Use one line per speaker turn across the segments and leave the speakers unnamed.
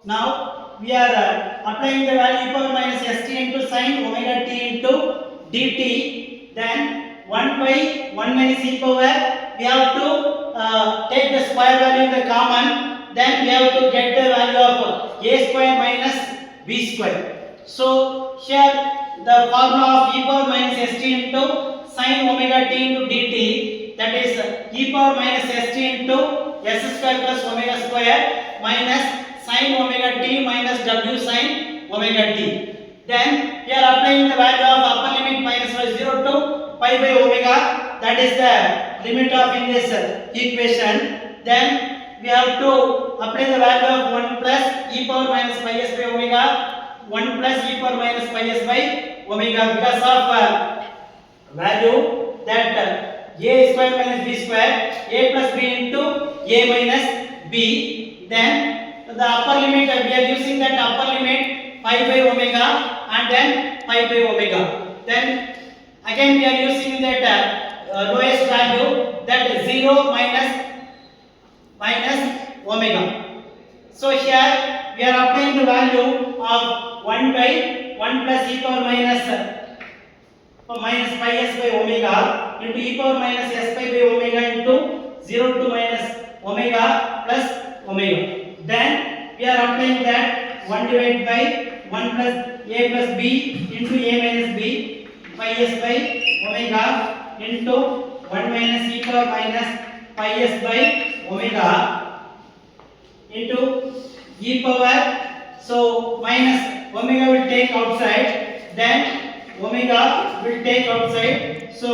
Now we are applying the value e power minus st into sin omega t into dt. Then 1 by 1 minus e power, we have to take the square value in the common. Then we have to get the value of a square minus b square. So here the formula of e power minus st into sin omega t into dt, that is e power minus st into s square plus omega square minus sin omega t minus w sin omega t. Then we are applying the value of upper limit minus 0 to pi by omega, that is the limit of in this equation. Then we have to apply the value of 1 plus e power minus pi s by omega, 1 plus e power minus pi s by omega, because of value that a square minus b square, a plus b into a minus b. Then the upper limit, we are using that upper limit pi by omega and then pi by omega. Then again we are using that lowest value, that 0 minus omega. So here we are applying the value of 1 by 1 plus e power minus pi s by omega into e power minus s pi by omega into 0 to minus omega plus omega. Then we are applying that 1 divided by 1 plus a plus b into a minus b pi s by omega into 1 minus e power minus pi s by omega into e power, so minus omega will take outside, then omega will take outside, so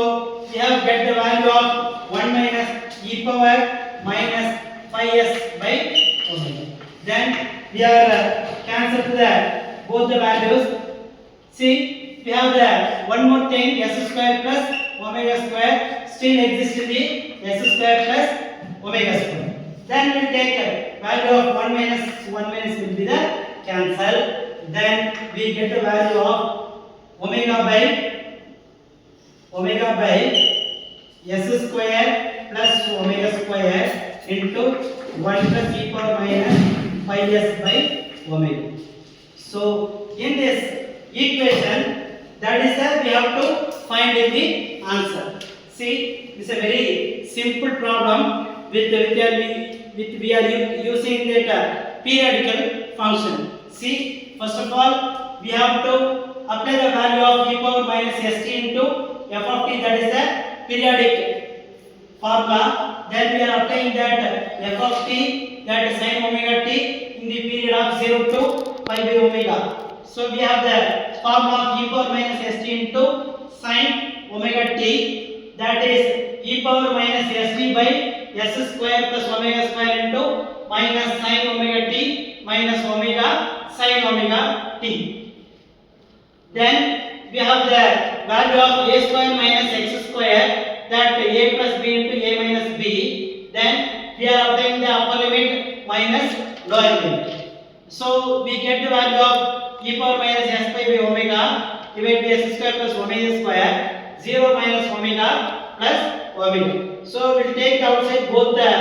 we have get the value of 1 minus e power minus pi s by omega. Then we are cancel the both the values. See, we have the one more thing, s square plus omega square still exists in the s square plus omega square. Then we will take value of 1 minus will be the cancel. Then we get the value of omega by s square plus omega square into 1 plus e power minus pi s by omega. So in this equation, that is that we have to find in the answer. See, this is a very simple problem with we are using that periodical function. See, first of all we have to apply the value of e power minus st into f of t, that is the periodic formula. Then we are applying that f of t, that is sin omega t in the period of 0 to pi by omega. So we have the formula of e power minus st into sin omega t, that is e power minus st by s square plus omega square into minus sin omega t minus omega sin omega t. Then we have the value of a square minus x square, that a plus b into a minus b. Then we are applying the upper limit minus lower limit. So we get the value of e power minus s pi by omega divided by s square plus omega square, 0 minus omega plus omega. So we will take outside, both the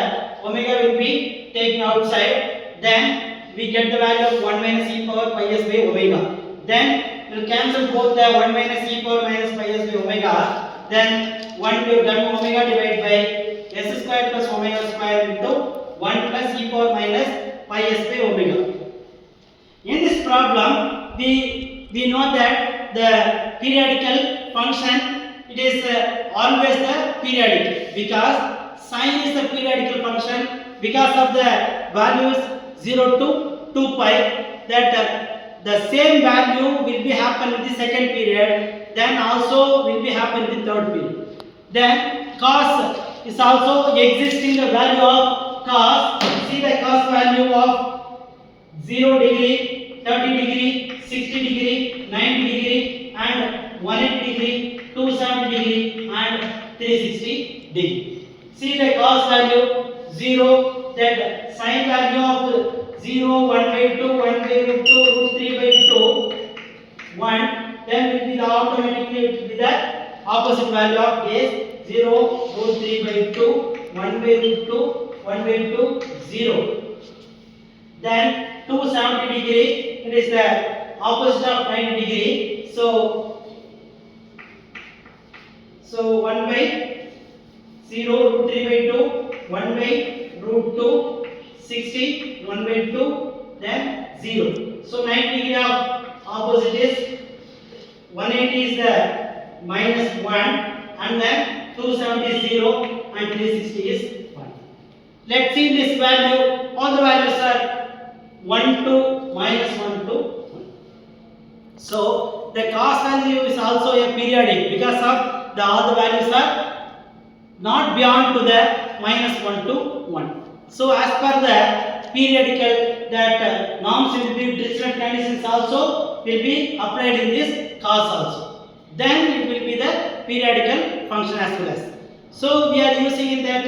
omega will be taken outside. Then we get the value of 1 minus e power pi s by omega. Then we will cancel both the 1 minus e power minus pi s by omega. Then 1 we have done omega divided by s square plus omega square into 1 plus e power minus pi s by omega. In this problem, we know that the periodical function, it is always the periodic, because sine is the periodical function because of the values 0 to 2 pi, that the same value will be happen in the second period, then also will be happen in the third period. Then cos is also existing the value of cos. See the cos value of 0 degree, 30 degree, 60 degree, 90 degree and 180 degree, 270 degree and 360 degree. See the cos value 0, that sin value of 0, 1 by 2, 1 by root 2, root 3 by 2, 1, then will be the automatically it will be the opposite value of base 0, root 3 by 2, 1 by root 2, 1 by 2, 0. Then 270 degree, it is the opposite of 90 degree. So 1 by 0 root 3 by 2, 1 by root 2, 60, 1 by 2, then 0. So 90 degree of opposite is 180 is the minus 1, and then 270 is 0 and 360 is 1. Let's see this value. All the values are 1 to minus 1 to 1. So the cos value is also a periodic because of all the values are not beyond to the minus 1 to 1. So as per the periodical that norms will be different conditions also will be applied in this cos also. Then it will be the periodical function as well as. So we are using in that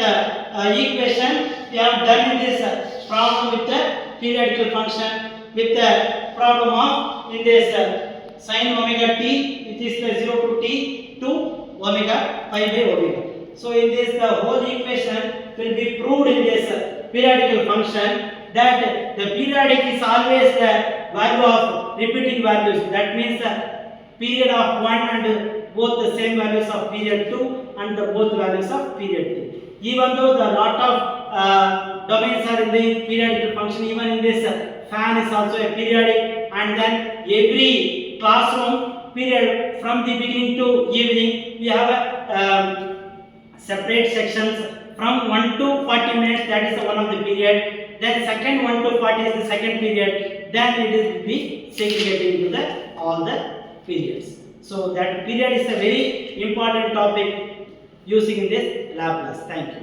equation we have done in this problem with the periodical function with the problem of in this sin omega t which is the 0 to t to omega pi by omega. So in this the whole equation will be proved in this periodical function that the periodic is always the value of repeating values. That means the period of 1 and both the same values of period 2 and the both values of period 3. Even though the lot of domains are in the periodical function, even in this fan is also a periodic, and then every classroom period from the beginning to evening we have a separate sections from 1 to 40 minutes, that is one of the period, then second 1 to 40 is the second period, then it will be segregated into the all the periods. So that period is a very important topic using in this Laplace. Thank you.